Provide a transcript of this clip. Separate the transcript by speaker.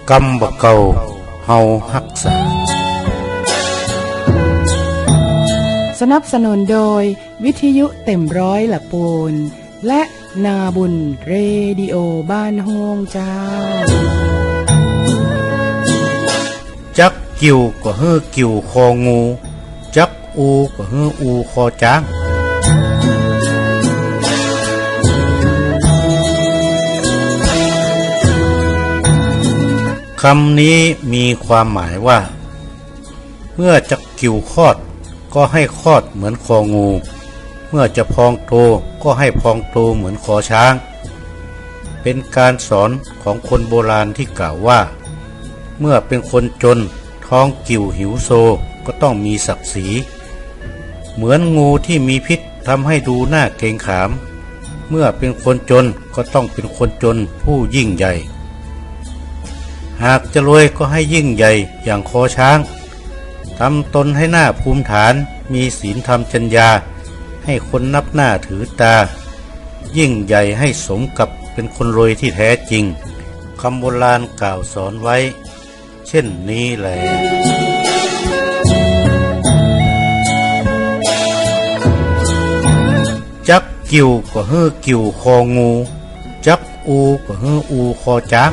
Speaker 1: กำบะเก่าเฮาฮักษา
Speaker 2: สนับสนุนโดยวิทยุเต็มร้อยละปูนและนาบุญเรดิโอบ้านโฮงเจ้า
Speaker 1: จักกิ่วก็ฮื้อกิ่วคองูจักอูก็ฮื้ออูคอจ้างคำนี้มีความหมายว่าเมื่อจักกิ่วคลอดก็ให้คลอดเหมือนคองูเมื่อจะพองโตก็ให้พองโตเหมือนคอช้างเป็นการสอนของคนโบราณที่กล่าวว่าเมื่อเป็นคนจนท้องกิ่วหิวโซก็ต้องมีศักดิ์ศรีเหมือนงูที่มีพิษทำให้ดูน่าเกรงขามเมื่อเป็นคนจนก็ต้องเป็นคนจนผู้ยิ่งใหญ่หากจะรวยก็ให้ยิ่งใหญ่อย่างคอช้างทำตนให้หน้าภูมิฐานมีศีลธรรมจรรยาให้คนนับหน้าถือตายิ่งใหญ่ให้สมกับเป็นคนรวยที่แท้จริงคำโบราณกล่าวสอนไว้เช่นนี้แหละจักกิ่วก็ฮื้อกิ่วคองูจักอูก็ฮื้ออูคอจ้าง